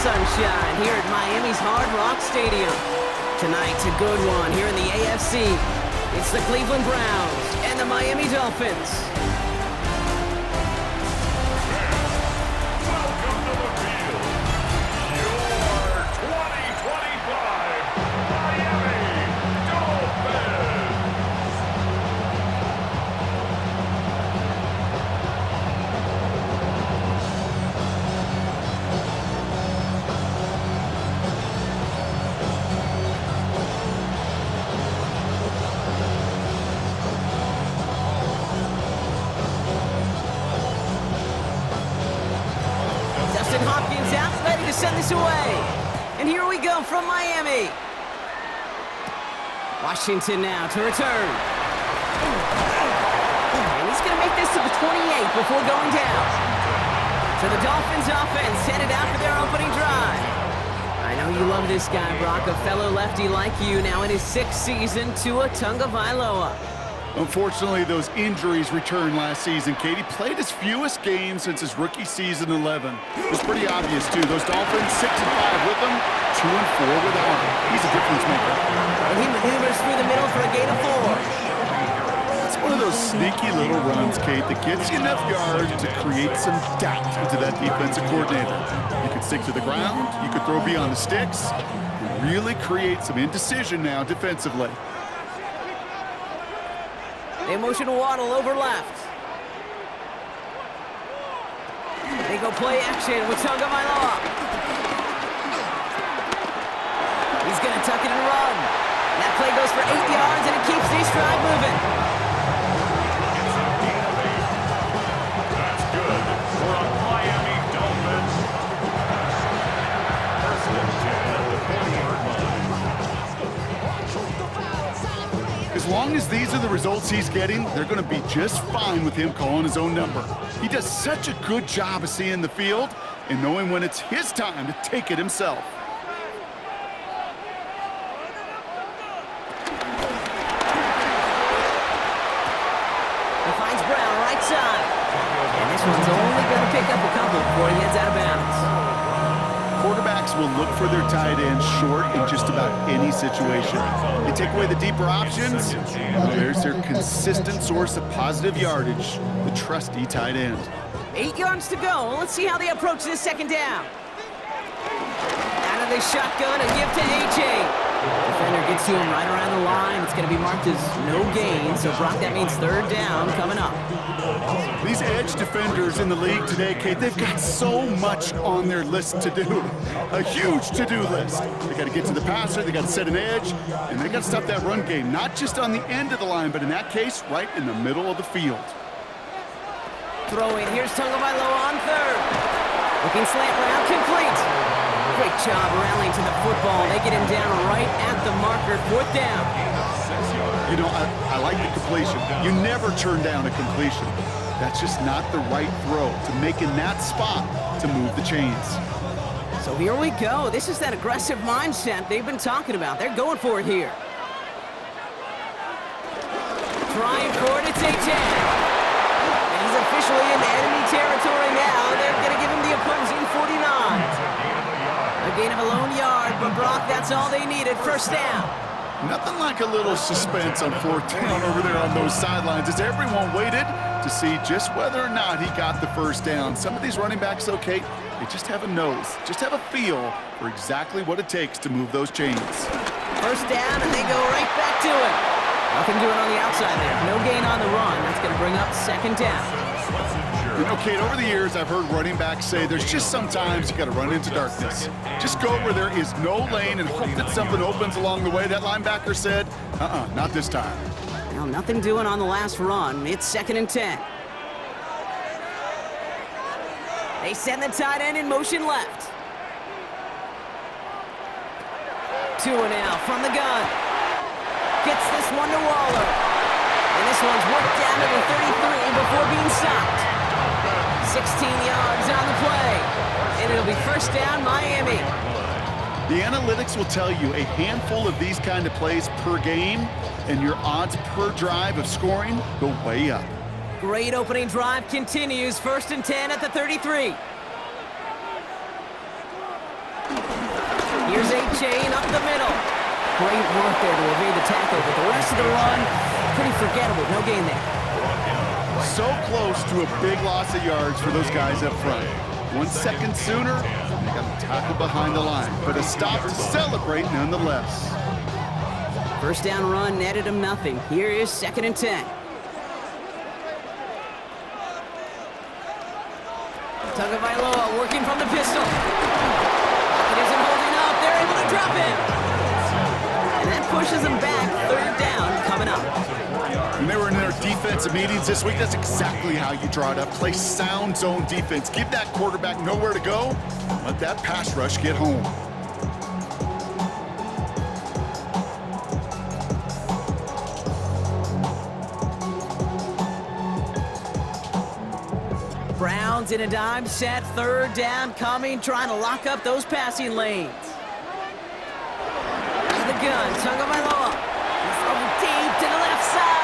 sunshine here at Miami's Hard Rock Stadium. Tonight's a good one here in the AFC. It's the Cleveland Browns and the Miami Dolphins. Welcome to the field. Your 2025 Miami Dolphins. Hopkins out, ready to send this away. And here we go from Miami. Washington now to return. And he's going to make this to the 28 before going down. So the Dolphins offense headed out for their opening drive. I know you love this guy, Brock, a fellow lefty like you, now in his 6th season, Tua Tagovailoa. Unfortunately, those injuries returned last season. Katie played his fewest games since his rookie season 11. It was pretty obvious, too. Those Dolphins, 6-5 with him, 2-4 without him. He's a difference maker. And he maneuvers through the middle for a gain of 4. It's one of those sneaky little runs, Kate, that gets you enough yards to create some doubt into that defensive coordinator. You could stick to the ground, you could throw beyond the sticks, and really create some indecision now defensively. They motion Waddle over left. They go play action with Tagovailoa. He's going to tuck it and run. That play goes for 8 yards, and it keeps the stride moving. It's a gain of 8. That's good for a Miami Dolphins. First and 10 at the 40-yard line. As long as these are the results he's getting, they're going to be just fine with him calling his own number. He does such a good job of seeing the field and knowing when it's his time to take it himself. He finds Brown right side. And this one's only going to pick up a couple before he heads out of bounds. Quarterbacks will look for their tight end short in just about any situation. They take away the deeper options, well, there's their consistent source of positive yardage, the trusty tight end. 8 yards to go. Well, let's see how they approach this second down. Out of the shotgun, a give to A.J. Defender gets to him right around the line. It's going to be marked as no gain, so Brock, that means third down coming up. These edge defenders in the league today, Kate, they've got so much on their list to do. A huge to-do list. They got to get to the passer, they got to set an edge, and they got to stop that run game, not just on the end of the line, but in that case, right in the middle of the field. Throwing, here's Tagovailoa on third. Looking slant route, complete. Great job rallying to the football. They get him down right at the marker, 4th down. You know, I like the completion. You never turn down a completion. That's just not the right throw to make in that spot to move the chains. So here we go. This is that aggressive mindset they've been talking about. They're going for it here. Trying for it, it's A.J. And he's officially in enemy territory now. They're going to give him the opposing 49. A gain of a lone yard, but Brock, that's all they needed. First down. Nothing like a little suspense on 4th down over there on those sidelines as everyone waited to see just whether or not he got the first down. Some of these running backs, okay, they just have a nose, just have a feel for exactly what it takes to move those chains. First down, and they go right back to it. Nothing doing on the outside there. No gain on the run. That's going to bring up second down. You know, Kate, over the years, I've heard running backs say there's just sometimes you got to run into darkness. Just go where there is no lane and hope that something opens along the way. That linebacker said, not this time. Well, nothing doing on the last run. It's 2nd and 10. They send the tight end in motion left. Tua now from the gun. Gets this one to Waller. And this one's worked down to the 33 before being stopped. 16 yards on the play. And it'll be first down, Miami. The analytics will tell you a handful of these kind of plays per game, and your odds per drive of scoring go way up. Great opening drive continues. 1st and 10 at the 33. Here's A-Chain up the middle. Great work there to evade the tackle, but the rest of the run, pretty forgettable. No gain there. So close to a big loss of yards for those guys up front. 1 second sooner, they got to tackle behind the line, but a stop to celebrate nonetheless. First down run netted him nothing. Here is 2nd and 10. Tagovailoa working from the pistol. It isn't holding up. They're able to drop him. And that pushes them back. 3rd down coming up. When they were in their defensive meetings this week, that's exactly how you draw it up. Play sound zone defense. Give that quarterback nowhere to go. Let that pass rush get home. Browns in a dime set. 3rd down coming. Trying to lock up those passing lanes. Out of the gun. Tagovailoa. He's throwing deep to the left side.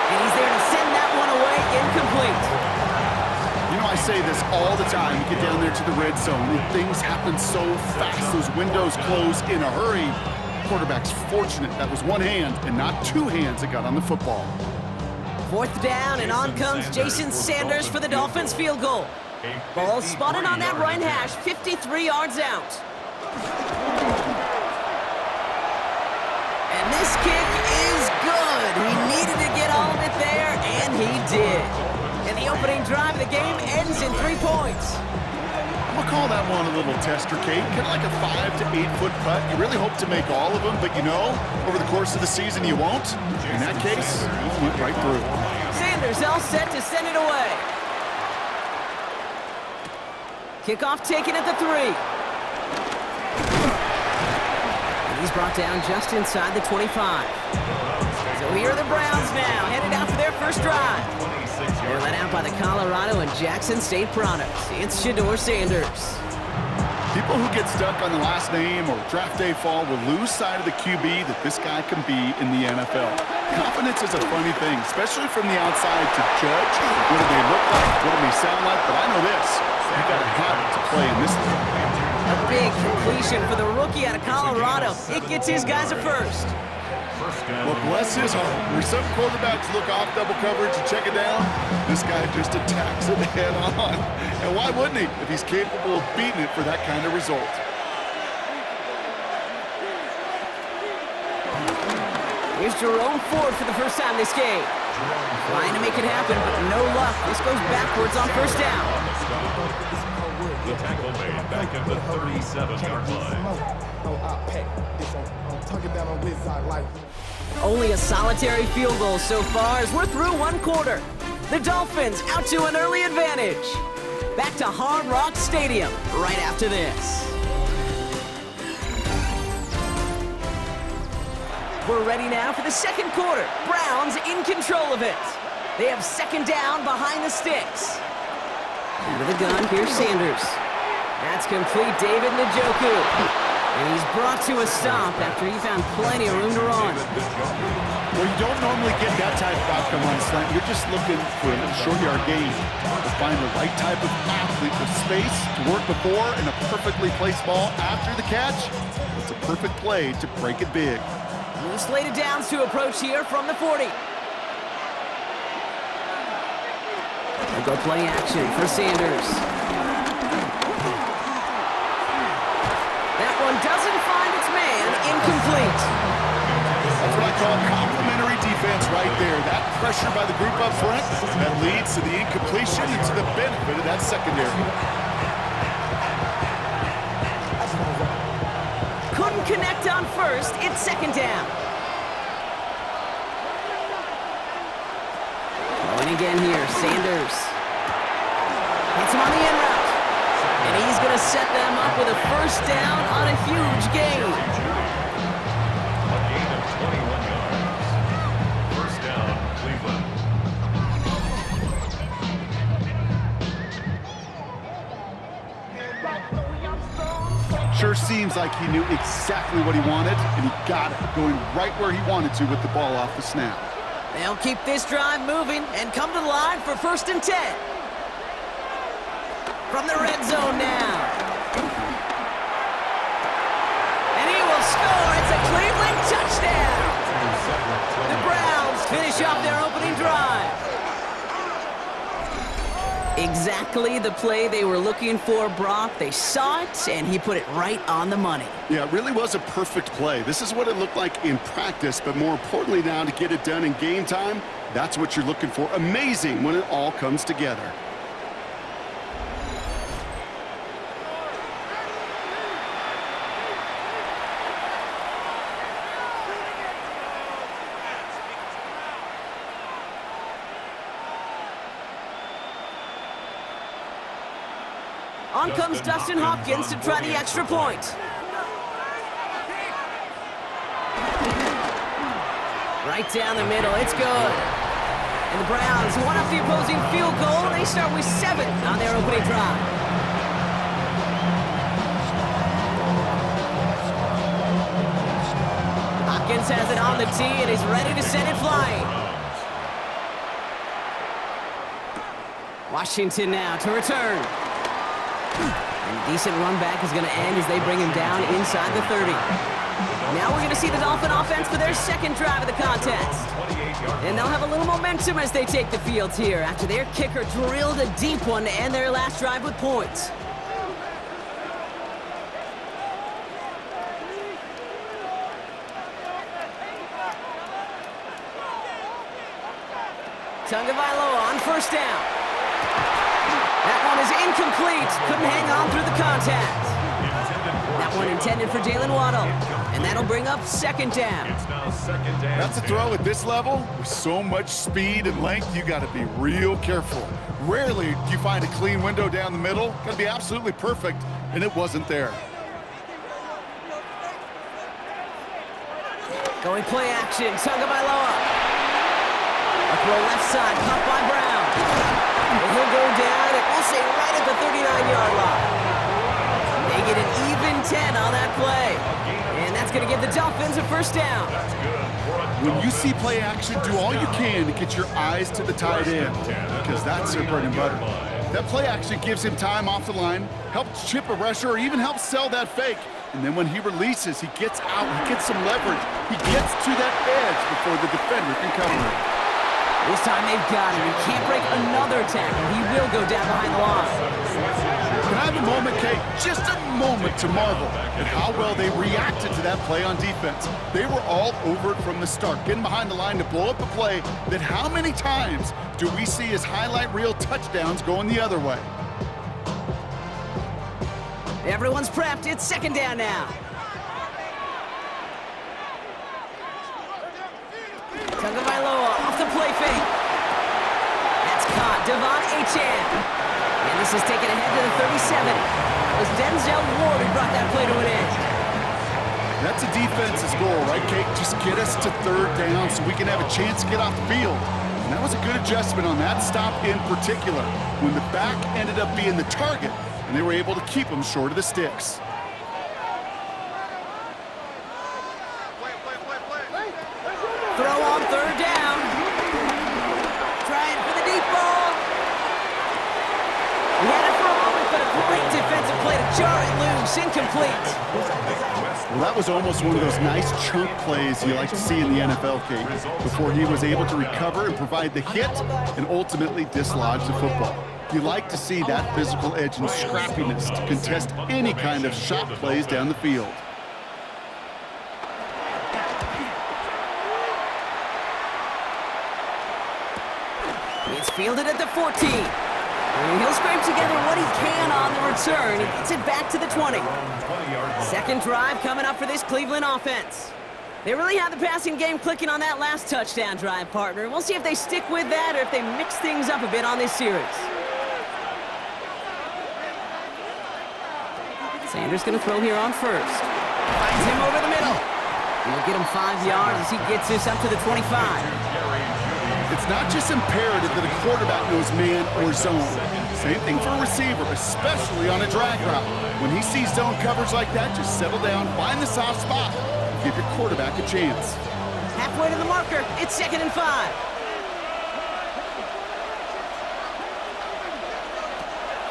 And he's there to send that one away, incomplete. You know, I say this all the time. You get down there to the red zone, and things happen so fast. Those windows close in a hurry. Quarterback's fortunate that was one hand and not 2 hands that got on the football. 4th down, and on comes Jason Sanders for the Dolphins field goal. Ball spotted on that right hash, 53 yards out. And this kick is good. He needed to get all of it there, and he did. And the opening drive of the game ends in 3 points. I'm gonna call that one a little tester, Kate. Kind of like a 5 to 8 foot putt. You really hope to make all of them, but you know, over the course of the season, you won't. In that case, he went right through. Sanders all set to send it away. Kickoff taken at the 3. And he's brought down just inside the 25. So here are the Browns now, headed out for their first drive. They're led out by the Colorado and Jackson State products. It's Shedeur Sanders. People who get stuck on the last name or draft day fall will lose sight of the QB that this guy can be in the NFL. Confidence is a funny thing, especially from the outside to judge what do they look like, what do they sound like, but I know this. You got to have it to play in this league. A big completion for the rookie out of Colorado. It gets his guys a first. Well, bless his heart. Where some quarterbacks look off double coverage and check it down, this guy just attacks it head on. And why wouldn't he if he's capable of beating it for that kind of result? Here's Jerome Ford for the first time this game. Trying to make it happen, but no luck. This goes backwards on 1st down. The tackle made back at the 37-yard line. Only a solitary field goal so far as we're through 1 quarter. The Dolphins out to an early advantage. Back to Hard Rock Stadium right after this. We're ready now for the 2nd quarter. Browns in control of it. They have 2nd down behind the sticks. Under the gun, here's Sanders. That's complete, David Njoku. And he's brought to a stop after he found plenty of room to run. Well, you don't normally get that type of outcome on a slant. You're just looking for a short yard gain. To find the right type of athlete with space to work before and a perfectly placed ball after the catch. It's a perfect play to break it big. New slated downs to approach here from the 40. They'll go play action for Sanders. That one doesn't find its man, incomplete. That's what I call complimentary defense right there. That pressure by the group up front, that leads to the incompletion and to the benefit of that secondary. Couldn't connect on 1st, it's 2nd down. Going again here, Sanders. Hits him on the in route. And he's going to set them up with a 1st down on a huge gain. A gain of 21 yards. 1st down, Cleveland. Sure seems like he knew exactly what he wanted, and he got it, going right where he wanted to with the ball off the snap. They'll keep this drive moving and come to the line for 1st and 10. From the red zone now. Cleveland touchdown! The Browns finish off their opening drive. Exactly the play they were looking for, Brock. They saw it, and he put it right on the money. Yeah, it really was a perfect play. This is what it looked like in practice, but more importantly now to get it done in game time, that's what you're looking for. Amazing when it all comes together. On comes Dustin Hopkins to try the extra point. Right down the middle, it's good. And the Browns one up the opposing field goal. They start with 7 on their opening drive. Hopkins has it on the tee and is ready to send it flying. Washington now to return. And a decent run back is going to end as they bring him down inside the 30. Now we're going to see the Dolphin offense for their second drive of the contest. And they'll have a little momentum as they take the field here after their kicker drilled a deep one to end their last drive with points. Tagovailoa on first down. That one is incomplete. Couldn't hang on through the contact. That one intended for Jalen Waddle. And that'll bring up second down. That's a throw at this level. With so much speed and length, you got to be real careful. Rarely do you find a clean window down the middle. Got to be absolutely perfect, and it wasn't there. Going play action. Tagovailoa. A throw left side. Caught by Brown. And he'll go down, and we'll say right at the 39-yard line. They get an even 10 on that play. And that's going to give the Dolphins a first down. When you see play action, do all you can to get your eyes to the tight end, because that's their bread and butter. That play action gives him time off the line, helps chip a rusher, or even helps sell that fake. And then when he releases, he gets out, he gets some leverage. He gets to that edge before the defender can cover him. This time they've got him. He can't break another tackle. He will go down behind the line. Can I have a moment, Kate? Just a moment to marvel at how well they reacted to that play on defense. They were all over it from the start, getting behind the line to blow up a play that how many times do we see as highlight reel touchdowns going the other way? Everyone's prepped. It's second down now. Tagovailoa off the play fake. That's caught. Devon Achane. And this is taken ahead to the 37. It was Denzel Ward who brought that play to an end. That's a defense's goal, right, Kate? Just get us to third down so we can have a chance to get off the field. And that was a good adjustment on that stop in particular, when the back ended up being the target, and they were able to keep him short of the sticks. Throw on third down. Trying for the deep ball. He had it for a moment, but a great defensive play to jar it loose. Incomplete. Well, that was almost one of those nice chunk plays you like to see in the NFL, Kate, before he was able to recover and provide the hit and ultimately dislodge the football. You like to see that physical edge and scrappiness to contest any kind of shot plays down the field. It's fielded at the 14. And he'll scrape together what he can on the return. He gets it back to the 20. Second drive coming up for this Cleveland offense. They really had the passing game clicking on that last touchdown drive, partner. We'll see if they stick with that or if they mix things up a bit on this series. Sanders going to throw here on first. Finds him over the middle. He'll get him 5 yards as he gets this up to the 25. It's not just imperative that a quarterback knows man or zone. Same thing for a receiver, especially on a drag route. When he sees zone coverage like that, just settle down, find the soft spot, give your quarterback a chance. Halfway to the marker, it's 2nd and 5.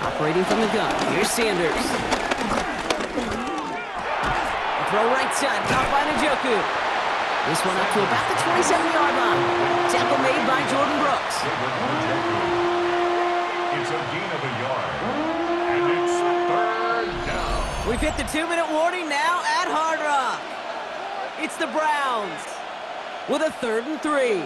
Operating from the gun, here's Sanders. A throw right side, caught by Njoku. This one up to about the 27-yard line. Tackle made by Jordan Brooks. It's a gain of a yard. And it's third down. We've hit the 2-minute warning now at Hard Rock. It's the Browns with a 3rd and 3.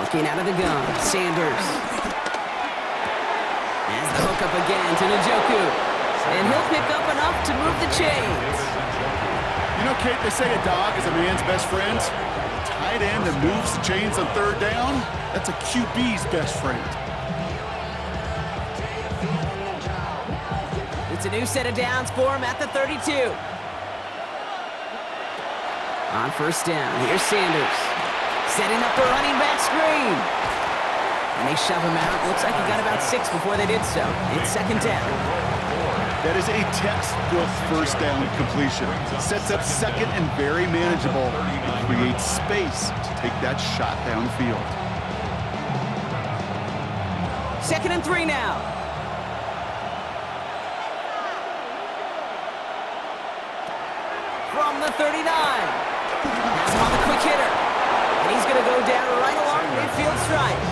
Looking out of the gun, Sanders. Has the hook up again to Njoku. And he'll pick up enough to move the chains. You know, Kate, they say a dog is a man's best friend. A tight end that moves the chains on 3rd down, that's a QB's best friend. It's a new set of downs for him at the 32. On 1st down, here's Sanders. Setting up the running back screen. And they shove him out. Looks like he got about 6 before they did so. It's 2nd down. That is a textbook 1st down completion. Sets up 2nd and very manageable. It creates space to take that shot downfield. 2nd and 3 now. From the 39. That's him on the quick hitter. And he's going to go down right along midfield stripe.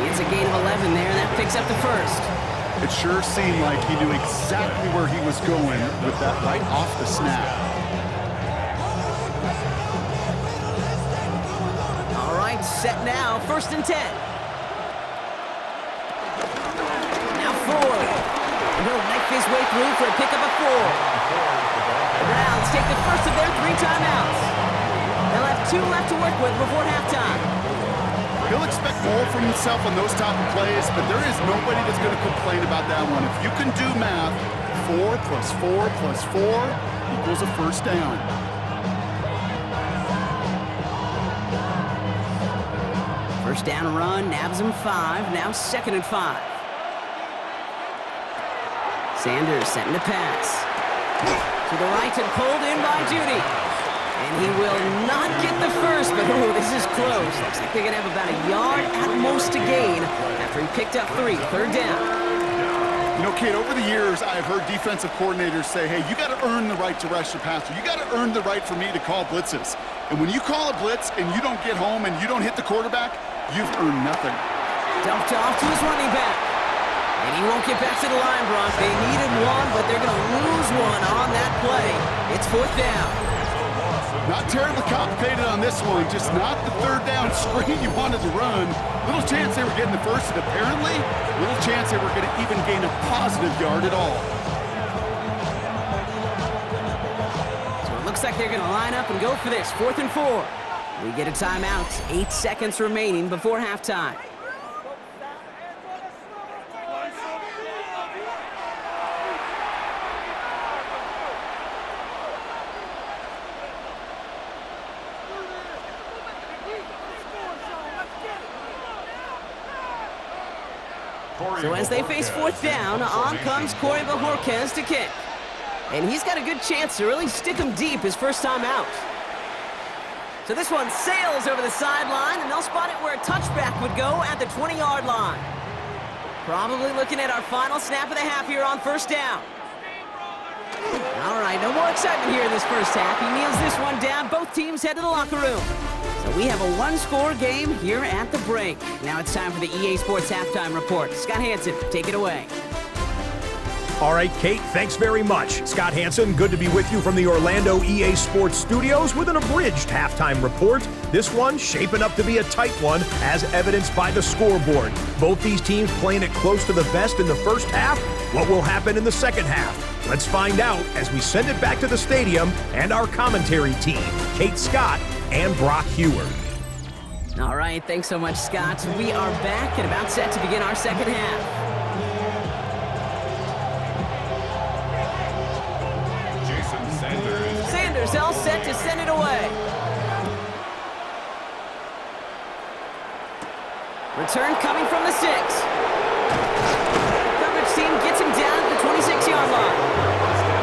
It's a gain of 11 there, and that picks up the 1st. It sure seemed like he knew exactly where he was going with that right off the snap. All right, set now, 1st and 10. Now Ford. And he'll knife his way through for a pickup of 4. The Browns take the first of their 3 timeouts. They'll have 2 left to work with before halftime. He'll expect more from himself on those type of plays, but there is nobody that's going to complain about that one. If you can do math, 4 plus 4 plus 4 equals a 1st down. First down run, nabs him 5, now 2nd and 5. Sanders setting to pass. To the right and pulled in by Judy. And he will not get the 1st, but oh, this is close. Looks like they're going to have about a yard at most to gain after he picked up 3, 3rd down. You know, Kate, over the years, I've heard defensive coordinators say, hey, you got to earn the right to rush the passer. You got to earn the right for me to call blitzes. And when you call a blitz and you don't get home and you don't hit the quarterback, you've earned nothing. Dumped off to his running back. And he won't get back to the line, Brock. They needed one, but they're going to lose one on that play. It's 4th down. Not terribly complicated on this one, just not the 3rd down screen you wanted to run. Little chance they were getting the 1st, and apparently, little chance they were going to even gain a positive yard at all. So it looks like they're going to line up and go for this, 4th and 4. We get a timeout, 8 seconds remaining before halftime. So as they face 4th down, on comes Corey Bajorquez to kick. And he's got a good chance to really stick him deep his first time out. So this one sails over the sideline, and they'll spot it where a touchback would go at the 20-yard line. Probably looking at our final snap of the half here on 1st down. All right, no more excitement here in this first half. He kneels this one down. Both teams head to the locker room. So we have a 1-score game here at the break. Now it's time for the EA Sports Halftime Report. Scott Hansen, take it away. All right, Kate, thanks very much. Scott Hansen, good to be with you from the Orlando EA Sports Studios with an abridged halftime report. This one shaping up to be a tight one, as evidenced by the scoreboard. Both these teams playing it close to the vest in the first half. What will happen in the second half? Let's find out as we send it back to the stadium and our commentary team, Kate Scott and Brock Heward. All right, thanks so much, Scott. We are back and about set to begin our second half. Sanders all set to send it away. Return coming from the 6. Coverage team gets him down at the 26-yard line.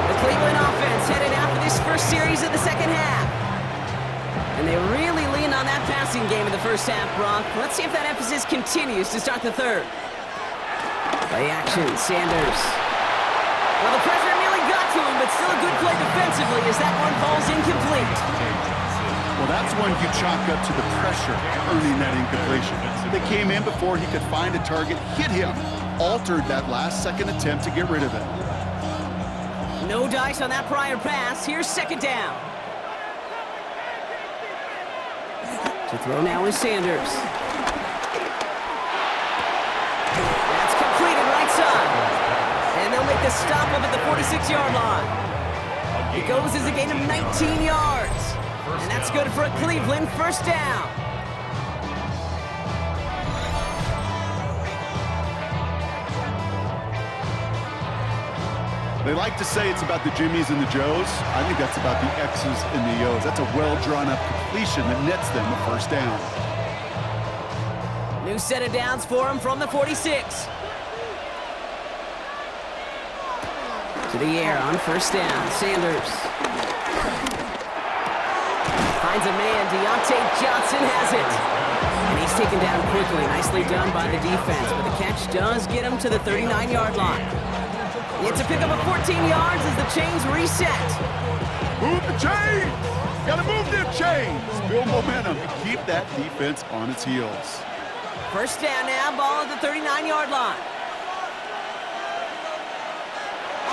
The Cleveland offense headed out for this first series of the second half. And they really lean on on that passing game in the first half, Brock. Let's see if that emphasis continues to start the third. Play action, Sanders. Well, the pressure nearly got to him, but still a good play defensively as that one falls incomplete. Well, that's one you chalk up to the pressure earning that incompletion. They came in before he could find a target, hit him, altered that last-second attempt to get rid of it. No dice on that prior pass. Here's second down. To throw now is Sanders. That's completed right side. And they'll make the stop up at the 46-yard line. It goes as a gain of 19 yards. And that's good for a Cleveland first down. They like to say it's about the Jimmies and the Joes. I think that's about the X's and the O's. That's a well-drawn-up completion that nets them a first down. New set of downs for him from the 46. To the air on first down, Sanders. Finds a man, Deontay Johnson has it. And he's taken down quickly, nicely done by the defense, but the catch does get him to the 39-yard line. It's a pickup of 14 yards as the chains reset. Move the chains! Gotta move them chains! Build momentum and keep that defense on its heels. First down now, ball at the 39-yard line.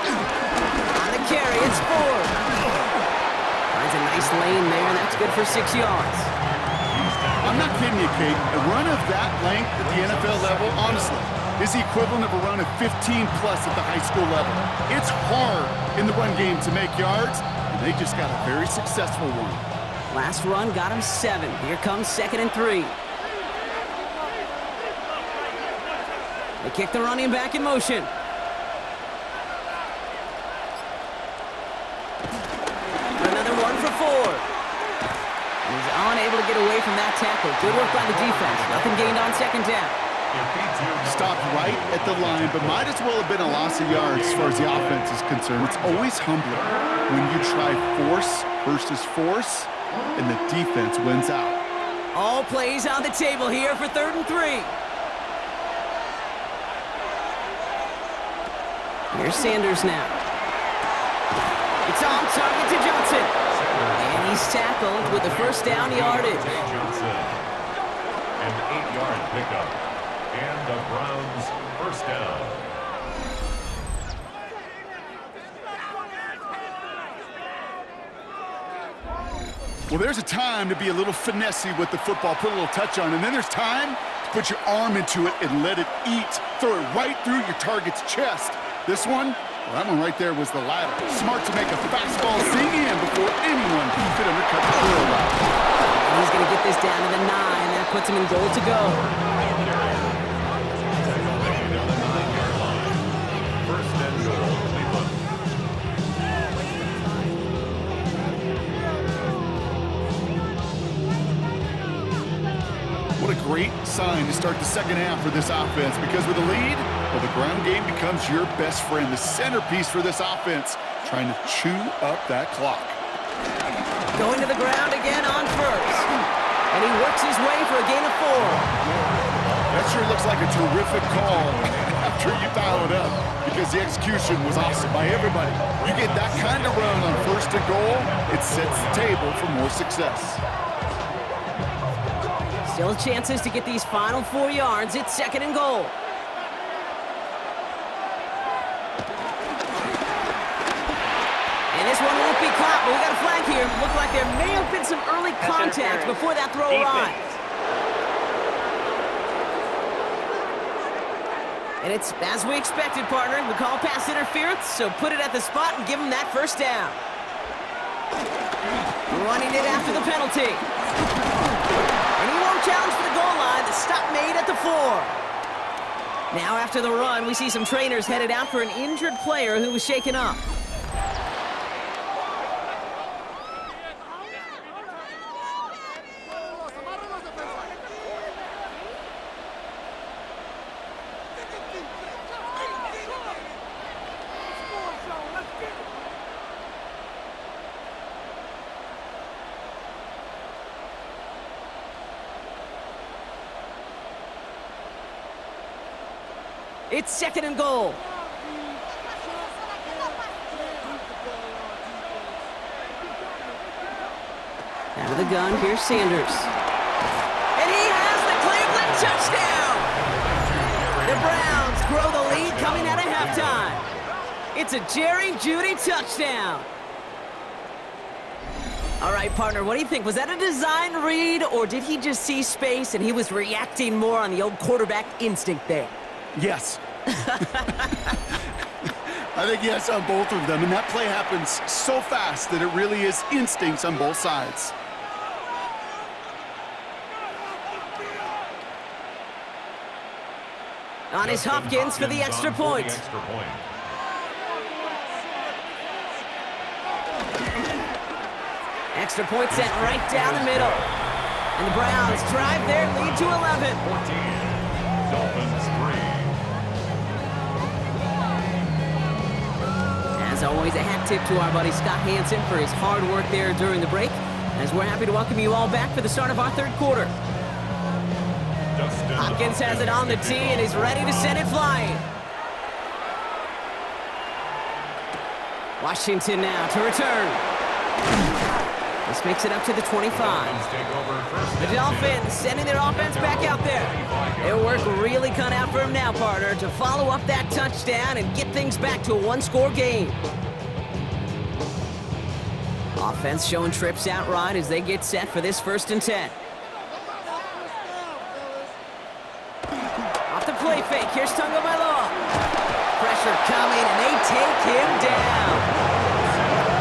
On the carry, it's Ford. Finds a nice lane there, and that's good for 6 yards. I'm not kidding you, Kate. A run of that length at the NFL level, honestly, is the equivalent of a run of 15-plus at the high school level. It's hard in the run game to make yards, and they just got a very successful one. Last run got him 7. Here comes 2nd and 3. They kick the running back in motion. Another one for Ford. He's unable to get away from that tackle. Good work by the defense. Nothing gained on second down. Stopped right at the line, but might as well have been a loss of yards as far as the offense is concerned. It's always humbling when you try force versus force, and the defense wins out. All plays on the table here for 3rd and 3. Here's Sanders now. It's on target to Johnson. And he's tackled with the first down yardage. Johnson. An 8-yard pickup. And the Browns first down. Well, there's a time to be a little finessey with the football, put a little touch on, and then there's time to put your arm into it and let it eat. Throw it right through your target's chest. This one, well, that one right there was the latter. Smart to make a fastball sing in before anyone could undercut the curl route. He's going to get this down to the 9. That puts him in goal to go. First and goal, Cleveland. What a great sign to start the second half for this offense, because with a lead, well, the ground game becomes your best friend, the centerpiece for this offense, trying to chew up that clock. Going to the ground again on first. And he works his way for a gain of 4. That sure looks like a terrific call after you dial it up, because the execution was awesome by everybody. You get that kind of run on first and goal, it sets the table for more success. Still chances to get these final 4 yards. It's 2nd and goal. And this one won't be caught, but we got a flag here. Looked like there may have been some early contact before that throw arrived. And it's as we expected, partner. We call pass interference, so put it at the spot and give him that first down. Running it after the penalty. And he won't challenge for the goal line. The stop made at the 4. Now after the run, we see some trainers headed out for an injured player who was shaken up. It's 2nd and goal. Out of the gun, here's Sanders. And he has the Cleveland touchdown! The Browns grow the lead coming out of halftime. It's a Jerry Jeudy touchdown. All right, partner, what do you think? Was that a design read, or did he just see space and he was reacting more on the old quarterback instinct there? Yes. I think yes on both of them, and that play happens so fast that it really is instincts on both sides. On is Hopkins for the extra point. Extra point sent right down the middle. And the Browns drive their lead to 11. 14, Dolphins 3. As always, a hat tip to our buddy Scott Hansen for his hard work there during the break, as we're happy to welcome you all back for the start of our 3rd quarter. Hopkins has it on the tee and is ready to send it flying. Washington now to return. This makes it up to the 25. The Dolphins sending their offense back out there. Their work really cut out for them now, partner, to follow up that touchdown and get things back to a 1-score game. Offense showing trips out right as they get set for this 1st and 10. Off the play fake, here's Tagovailoa. Pressure coming, and they take him down.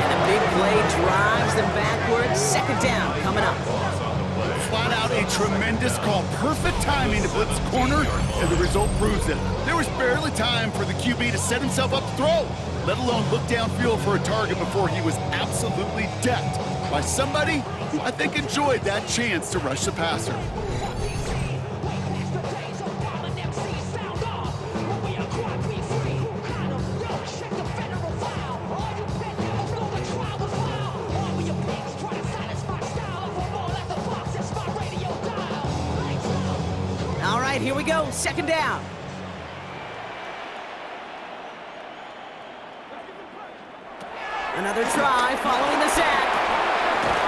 And a big play drives them backwards. 2nd down coming up. Flat out a tremendous call. Perfect timing to blitz corner, and the result proves it. There was barely time for the QB to set himself up to throw, let alone look downfield for a target before he was absolutely decked by somebody who I think enjoyed that chance to rush the passer. Here we go, 2nd down. Another try following the sack.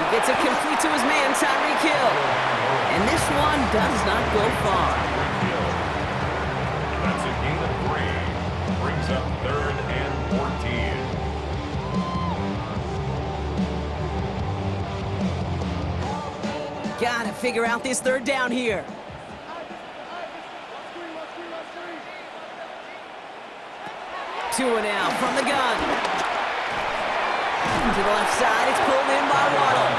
He gets it complete to his man, Tyreek Hill. And this one does not go far. That's a gain of 3. Brings up 3rd and 14. Gotta figure out this 3rd down here. Tua now from the gun. To the left side, it's pulled in by Waddle.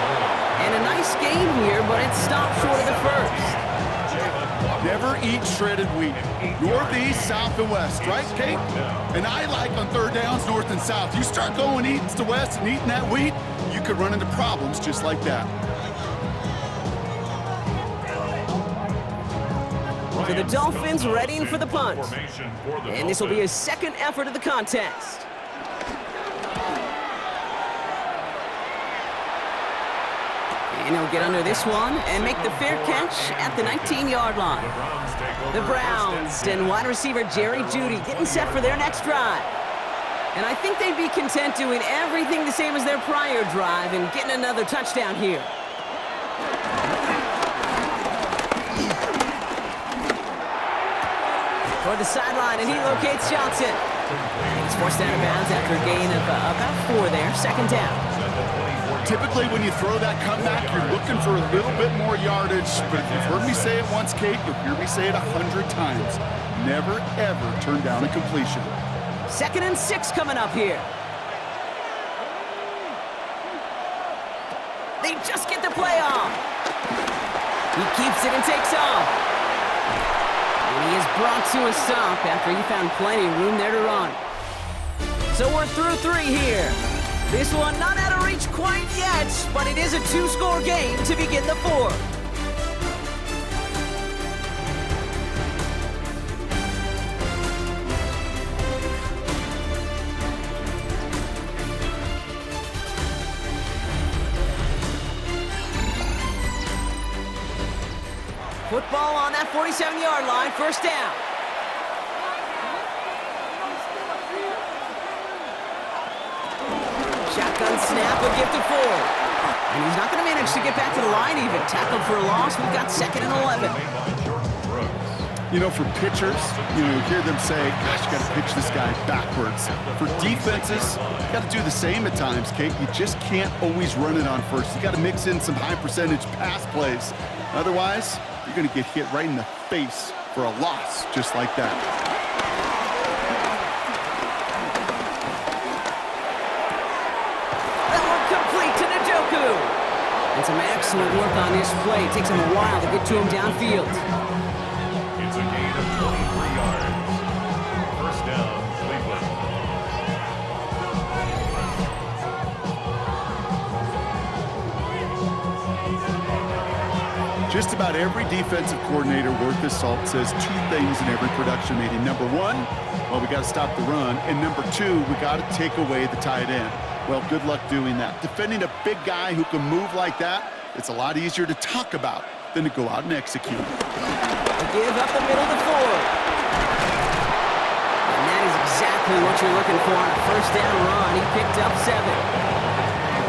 And a nice game here, but it's stopped short of the 1st. Never eat shredded wheat. Northeast, south, and west, right, Kate? And I like on 3rd downs, north and south. You start going east to west and eating that wheat, you could run into problems just like that. So the Dolphins readying for the punt. And this will be his 2nd effort of the contest. And he'll get under this one and make the fair catch at the 19-yard line. The Browns and wide receiver Jerry Jeudy getting set for their next drive. And I think they'd be content doing everything the same as their prior drive and getting another touchdown here. Toward the sideline, and he locates Johnson. He's forced out of bounds after a gain of about 4 there. 2nd down. Typically, when you throw that comeback, you're looking for a little bit more yardage. But if you've heard me say it once, Kate, you'll hear me say it 100 times. Never, ever turn down a completion. 2nd and 6 coming up here. They just get the play off. He keeps it and takes off. And he is brought to a stop after he found plenty of room there to run. So we're through 3 here. This one not out of reach quite yet, but it is a 2-score game to begin the 4th. Football on that 47-yard line, 1st down. Shotgun snap, a gift to Ford. And he's not going to manage to get back to the line even. Tackled for a loss. We've got 2nd and 11. You know, for pitchers, you hear them say, gosh, you got to pitch this guy backwards. For defenses, you got to do the same at times, Kate. You just can't always run it on first. You got to mix in some high percentage pass plays. Otherwise, you're going to get hit right in the face for a loss just like that. That one complete to Njoku. And some excellent work on this play. It takes him a while to get to him downfield. It's a gain of 23 yards. First down, Cleveland. Just about every defensive coordinator worth his salt says 2 things in every production meeting. Number 1, well, we got to stop the run. And number 2, we got to take away the tight end. Well, good luck doing that. Defending a big guy who can move like that, it's a lot easier to talk about than to go out and execute. Give up the middle to Ford. And that is exactly what you're looking for on a first down run. He picked up 7.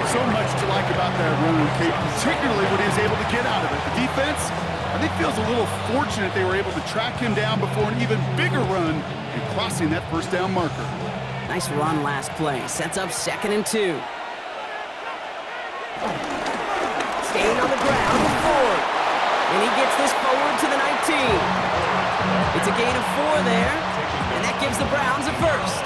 So much to like about that run, Kate, particularly what he was able to get out of it. The defense, I think, feels a little fortunate they were able to track him down before an even bigger run and crossing that first down marker. Nice run last play. Sets up 2nd and 2. Staying on the ground with Ford. And he gets this forward to the 19. It's a gain of 4 there. And that gives the Browns a first.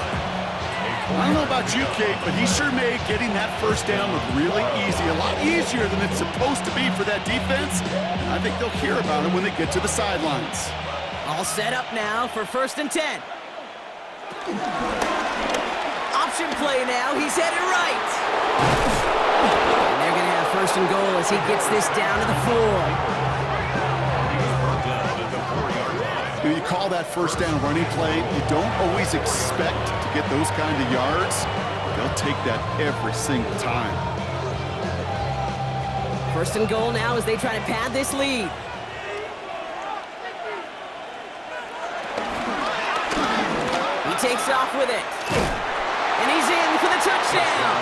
I don't know about you, Kate, but he sure made getting that first down look really easy. A lot easier than it's supposed to be for that defense. And I think they'll hear about it when they get to the sidelines. All set up now for 1st and 10. Option play now. He's headed right. And they're going to have 1st and goal as he gets this down to the 4. You call that first down running play, you don't always expect to get those kind of yards. They'll take that every single time. 1st and goal now as they try to pad this lead. He takes off with it. And he's in for the touchdown.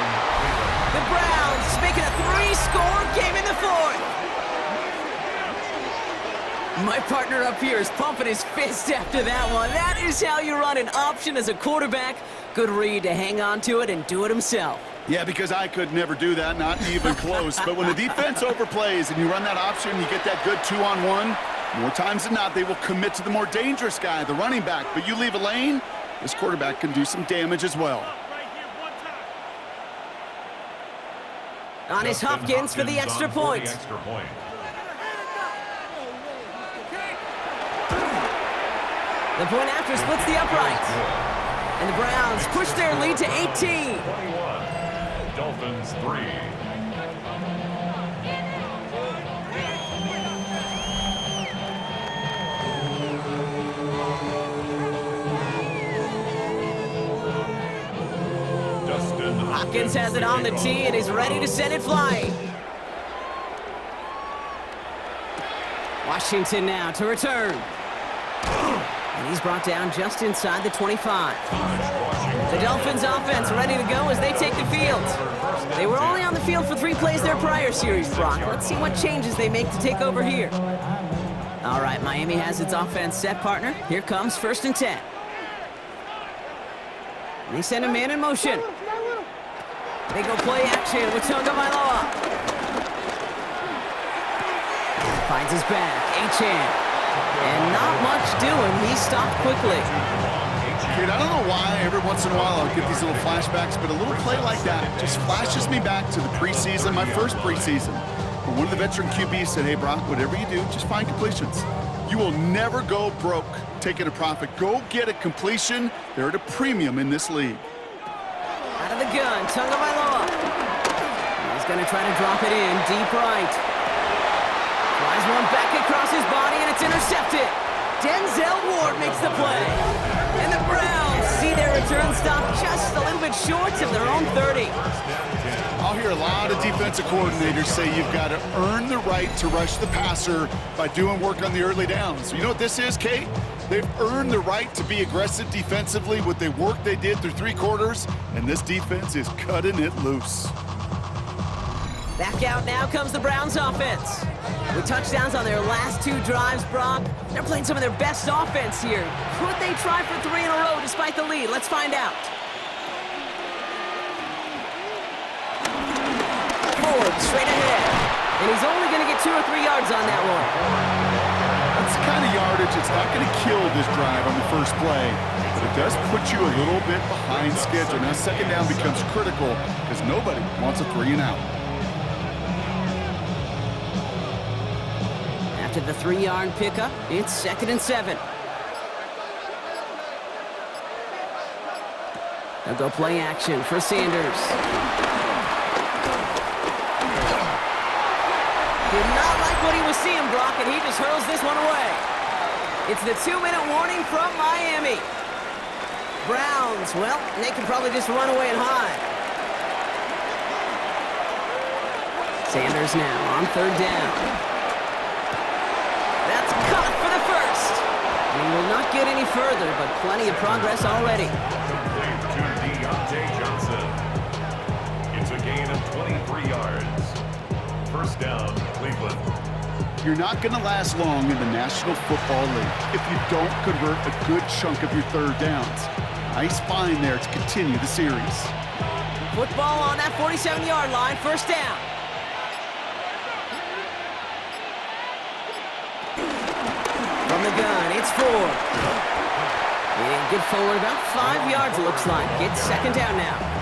The Browns making a 3-score game in the 4th. My partner up here is pumping his fist after that one. That is how you run an option as a quarterback. Good read to hang on to it and do it himself. Yeah, because I could never do that, not even close. But when the defense overplays and you run that option, you get that good 2-on-1, more times than not, they will commit to the more dangerous guy, the running back. But you leave a lane, this quarterback can do some damage as well. On his Hopkins for the extra point. The point after splits the uprights. And the Browns push their lead to 18. 21. Dolphins 3. Hopkins has it on the tee and is ready to send it flying. Washington now to return. And he's brought down just inside the 25. The Dolphins offense ready to go as they take the field. They were only on the field for 3 plays their prior series, Brock. Let's see what changes they make to take over here. All right, Miami has its offense set, partner. Here comes 1st and 10. They send a man in motion. They go play action with Tagovailoa. Finds his back, Achane. And not much doing. He stopped quickly. Dude, I don't know why every once in a while I'll get these little flashbacks, but a little play like that just flashes me back to the preseason, my first preseason. When one of the veteran QBs said, hey, Brock, whatever you do, just find completions. You will never go broke taking a profit. Go get a completion. They're at a premium in this league. Out of the gun, Tagovailoa. He's going to try to drop it in deep right. Flies one back across his body, and it's intercepted. Denzel Ward makes the play. And the Browns see their return stop just a little bit short of their own 30. I'll hear a lot of defensive coordinators say you've got to earn the right to rush the passer by doing work on the early downs. So you know what this is, Kate? They've earned the right to be aggressive defensively with the work they did through 3 quarters, and this defense is cutting it loose. Back out now comes the Browns offense. With touchdowns on their last 2 drives, Brock, they're playing some of their best offense here. Could they try for 3 in a row despite the lead? Let's find out. Ford straight ahead. And he's only going to get 2 or 3 yards on that one. That's the kind of yardage it's not going to kill this drive on the first play, but it does put you a little bit behind schedule. Now second down becomes critical because nobody wants a 3 and out. After the 3-yard pickup, it's 2nd and 7. They'll go play action for Sanders. Did not like what he was seeing, Brock, and he just hurls this one away. It's the 2-minute warning from Miami. Browns, well, they can probably just run away and hide. Sanders now on 3rd down. That's caught for the first. And he will not get any further, but plenty of progress already. Complete to Deontay Johnson. It's a gain of 23 yards. First down, Cleveland. You're not going to last long in the National Football League if you don't convert a good chunk of your 3rd downs. Nice find there to continue the series. Football on that 47-yard line, first down. From the gun, it's Ford. And get forward about 5 yards, it looks like. It's 2nd down now.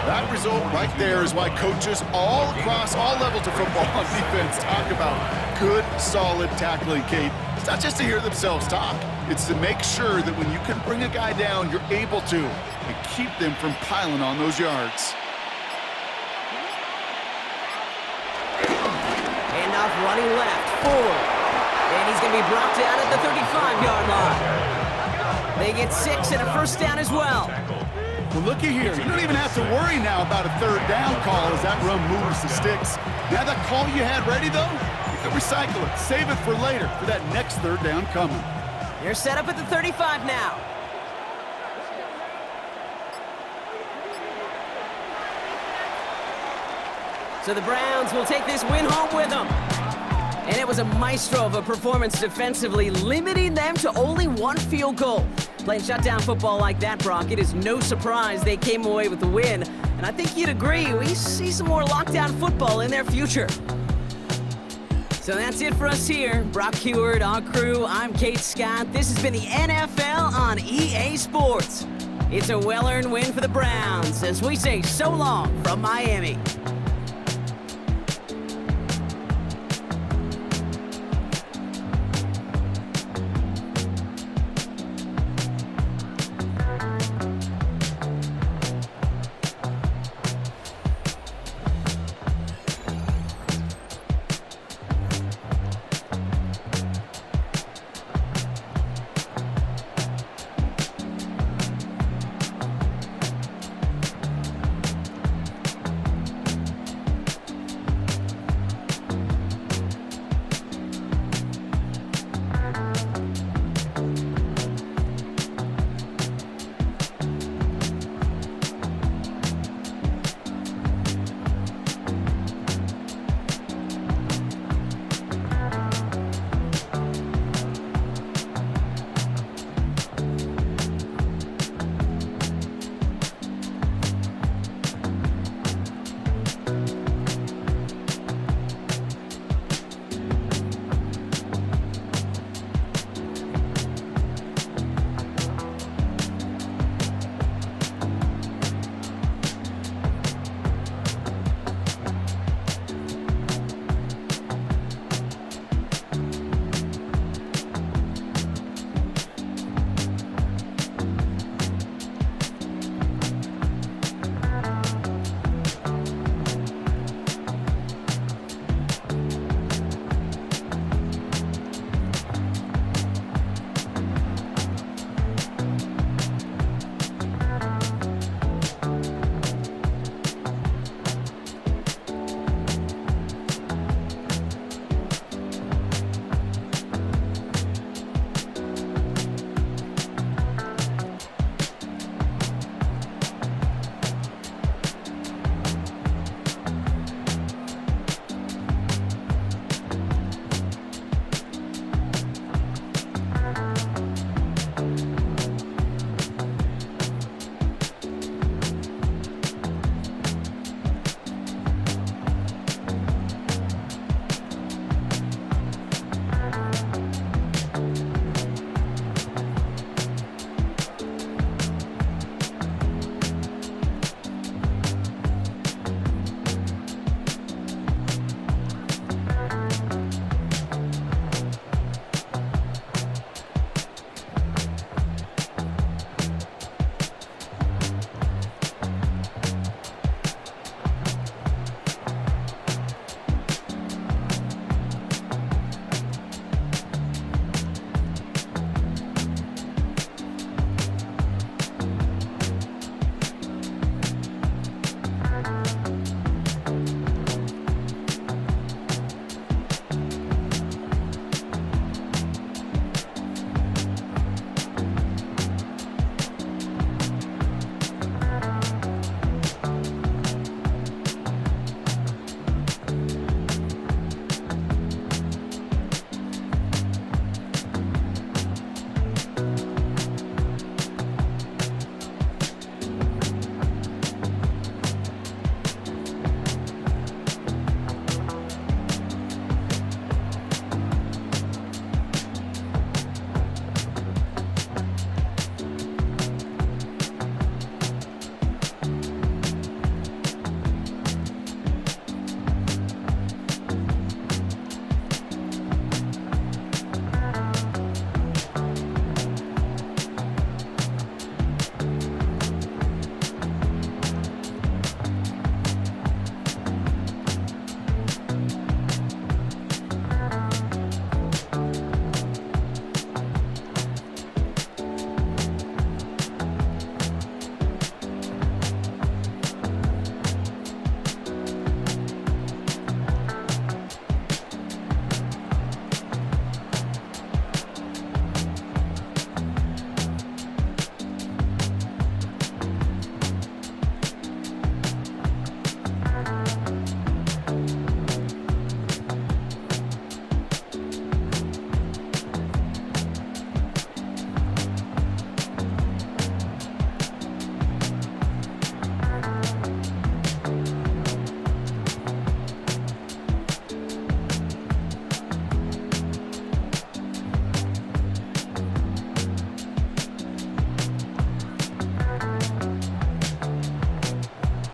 That result right there is why coaches all across all levels of football on defense talk about good, solid tackling, Kate. It's not just to hear themselves talk. It's to make sure that when you can bring a guy down, you're able to and keep them from piling on those yards. Handoff running left, Ford. And he's going to be brought down at the 35-yard line. They get 6 and a first down as well. Well, looky here. You don't even have to worry now about a 3rd down call as that run moves the sticks. Now that call you had ready, though, you can recycle it. Save it for later for that next 3rd down coming. They're set up at the 35 now. So the Browns will take this win home with them. And it was a maestro of a performance defensively, limiting them to only 1 field goal. Playing shutdown football like that, Brock, it is no surprise they came away with the win. And I think you'd agree, we see some more lockdown football in their future. So that's it for us here. Brock Heward, our crew, I'm Kate Scott. This has been the NFL on EA Sports. It's a well-earned win for the Browns as we say so long from Miami.